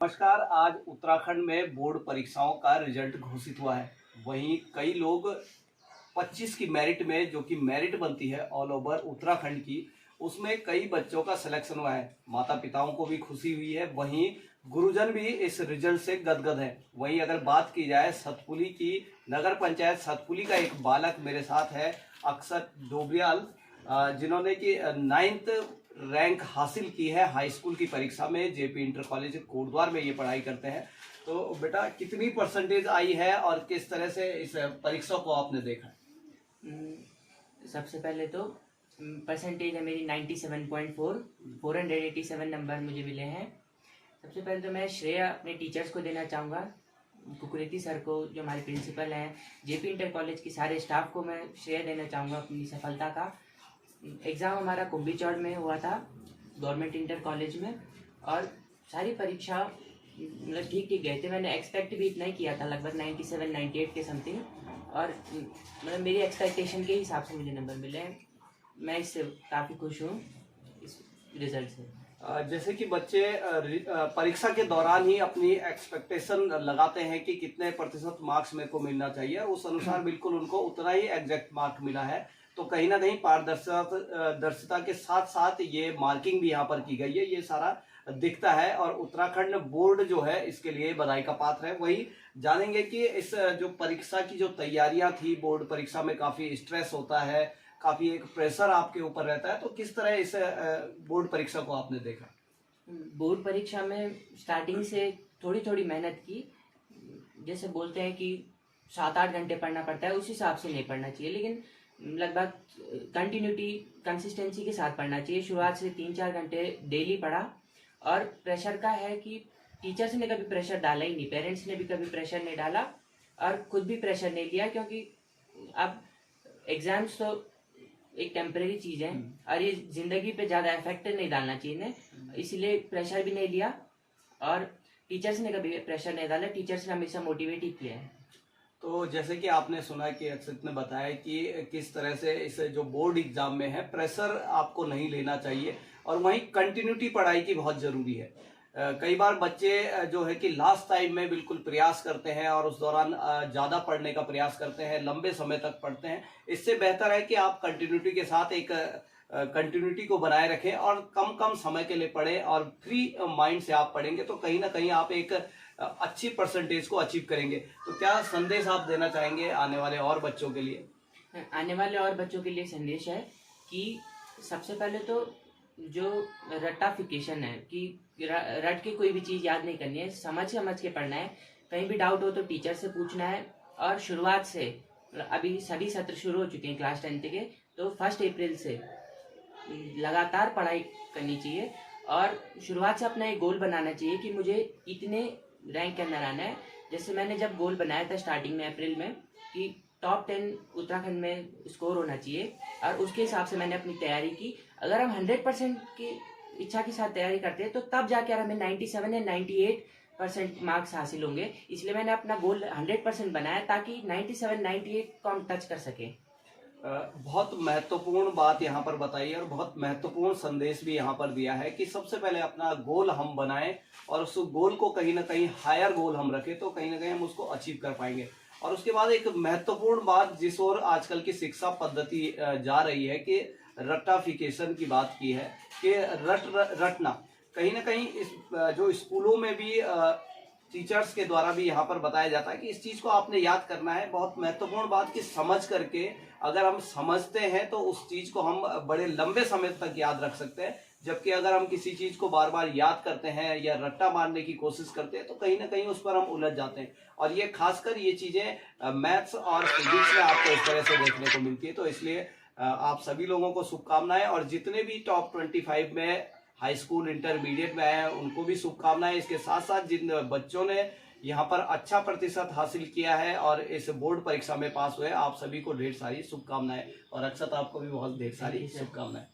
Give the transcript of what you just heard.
नमस्कार। आज उत्तराखंड में बोर्ड परीक्षाओं का रिजल्ट घोषित हुआ है। वहीं कई लोग 25 की मेरिट में, जो कि मेरिट बनती है ऑल ओवर उत्तराखंड की, उसमें कई बच्चों का सिलेक्शन हुआ है। माता पिताओं को भी खुशी हुई है, वहीं गुरुजन भी इस रिजल्ट से गदगद है। वहीं अगर बात की जाए सतपुली की, नगर पंचायत सतपुली का एक बालक मेरे साथ है, अक्षत डोबरियाल, जिन्होंने कि 9th रैंक हासिल की है हाई स्कूल की परीक्षा में। जेपी इंटर कॉलेज कोटद्वार में ये पढ़ाई करते हैं। तो बेटा, कितनी परसेंटेज आई है और किस तरह से इस परीक्षा को आपने देखा? सबसे पहले तो परसेंटेज है मेरी 97.4, 487 नंबर मुझे मिले हैं। सबसे पहले तो मैं श्रेय अपने टीचर्स को देना चाहूँगा, कुकुरेती सर को जो हमारे प्रिंसिपल हैं, जेपी इंटर कॉलेज के सारे स्टाफ को मैं श्रेय देना चाहूँगा अपनी सफलता का। एग्ज़ाम हमारा कुंभीचौड़ में हुआ था, गवर्नमेंट इंटर कॉलेज में, और सारी परीक्षा मतलब ठीक ठीक गए थे। मैंने एक्सपेक्ट भी इतना ही किया था, लगभग 97-98 के समथिंग, और मतलब मेरी एक्सपेक्टेशन के हिसाब से मुझे नंबर मिले हैं। मैं इससे काफ़ी खुश हूँ इस रिज़ल्ट से। जैसे कि बच्चे परीक्षा के दौरान ही अपनी एक्सपेक्टेशन लगाते हैं कि कितने प्रतिशत मार्क्स मेरे को मिलना चाहिए, और उस अनुसार बिल्कुल उनको उतना ही एग्जैक्ट मार्क मिला है। तो कहीं ना कहीं पारदर्शिता के साथ साथ ये मार्किंग भी यहाँ पर की गई है, ये सारा दिखता है। और उत्तराखंड बोर्ड जो है इसके लिए बधाई का पात्र है। वही जानेंगे कि इस जो परीक्षा की जो तैयारियां थी, बोर्ड परीक्षा में काफी स्ट्रेस होता है, काफी एक प्रेशर आपके ऊपर रहता है, तो किस तरह इस बोर्ड परीक्षा को आपने देखा? बोर्ड परीक्षा में स्टार्टिंग से थोड़ी थोड़ी मेहनत की। जैसे बोलते हैं कि 7-8 घंटे पढ़ना पड़ता है, उस हिसाब से नहीं पढ़ना चाहिए, लेकिन लगभग कंसिस्टेंसी के साथ पढ़ना चाहिए। शुरुआत से 3-4 घंटे डेली पढ़ा, और प्रेशर का है कि टीचर्स ने कभी प्रेशर डाला ही नहीं, पेरेंट्स ने भी कभी प्रेशर नहीं डाला, और खुद भी प्रेशर नहीं लिया, क्योंकि अब एग्जाम्स तो एक टेम्परेरी चीज़ है और ये ज़िंदगी पे ज़्यादा इफेक्ट नहीं डालना चाहिए ने, इसलिए प्रेशर भी नहीं लिया, और टीचर्स ने कभी प्रेशर नहीं डाला, टीचर्स ने हमेशा मोटिवेट ही किया है। तो जैसे कि आपने सुना कि अक्षत ने बताया कि किस तरह से इस जो बोर्ड एग्जाम में है प्रेशर आपको नहीं लेना चाहिए, और वहीं कंटिन्यूटी पढ़ाई की बहुत जरूरी है। कई बार बच्चे जो है कि लास्ट टाइम में बिल्कुल प्रयास करते हैं और उस दौरान ज्यादा पढ़ने का प्रयास करते हैं, लंबे समय तक पढ़ते हैं। इससे बेहतर है कि आप कंटिन्यूटी के साथ एक कंटिन्यूटी को बनाए रखें और कम कम समय के लिए पढ़ें, और फ्री माइंड से आप पढ़ेंगे तो कहीं ना कहीं आप एक अच्छी परसेंटेज को अचीव करेंगे। तो क्या संदेश आप देना चाहेंगे आने वाले और बच्चों के लिए? आने वाले और बच्चों के लिए संदेश है कि सबसे पहले तो जो रट्टाफिकेशन है कि रट के कोई भी चीज़ याद नहीं करनी है, समझ समझ के पढ़ना है। कहीं भी डाउट हो तो टीचर से पूछना है, और शुरुआत से अभी सभी सत्र शुरू हो चुके हैं क्लास 10 के, तो 1 अप्रैल से लगातार पढ़ाई करनी चाहिए, और शुरुआत से अपना एक गोल बनाना चाहिए कि मुझे इतने रैंक के अंदर आना है। जैसे मैंने जब गोल बनाया था स्टार्टिंग में अप्रैल में कि टॉप 10 उत्तराखंड में स्कोर होना चाहिए, और उसके हिसाब से मैंने अपनी तैयारी की। अगर हम 100% की इच्छा के साथ तैयारी करते हैं तो तब जाकर हमें 97 या 98% मार्क्स हासिल होंगे। इसलिए मैंने अपना गोल 100% बनाया, ताकि 97-98 को हम टच कर सकें। बहुत महत्वपूर्ण बात यहाँ पर बताई और बहुत महत्वपूर्ण संदेश भी यहाँ पर दिया है कि सबसे पहले अपना गोल हम बनाएं, और उस गोल को कहीं ना कहीं हायर गोल हम रखें तो कहीं ना कहीं हम उसको अचीव कर पाएंगे। और उसके बाद एक महत्वपूर्ण बात जिस ओर आजकल की शिक्षा पद्धति जा रही है कि रट्टाफिकेशन की बात की है कि रटना कहीं ना कहीं इस जो स्कूलों में भी टीचर्स के द्वारा भी यहाँ पर बताया जाता है कि इस चीज को आपने याद करना है। बहुत महत्वपूर्ण बात कि समझ करके अगर हम समझते हैं तो उस चीज को हम बड़े लंबे समय तक याद रख सकते हैं, जबकि अगर हम किसी चीज को बार बार याद करते हैं या रट्टा मारने की कोशिश करते हैं तो कहीं ना कहीं उस पर हम उलझ जाते हैं। और ये खासकर ये चीजें मैथ्स और फिजिक्स में आपको इस तरह से देखने को मिलती है। तो इसलिए आप सभी लोगों को शुभकामनाएं, और जितने भी टॉप 25 में हाई स्कूल इंटरमीडिएट में आए हैं उनको भी शुभकामनाएं। इसके साथ साथ जिन बच्चों ने यहाँ पर अच्छा प्रतिशत हासिल किया है और इस बोर्ड परीक्षा में पास हुए, आप सभी को ढेर सारी शुभकामनाएं। और अक्षत, आपको भी बहुत ढेर सारी शुभकामनाएं।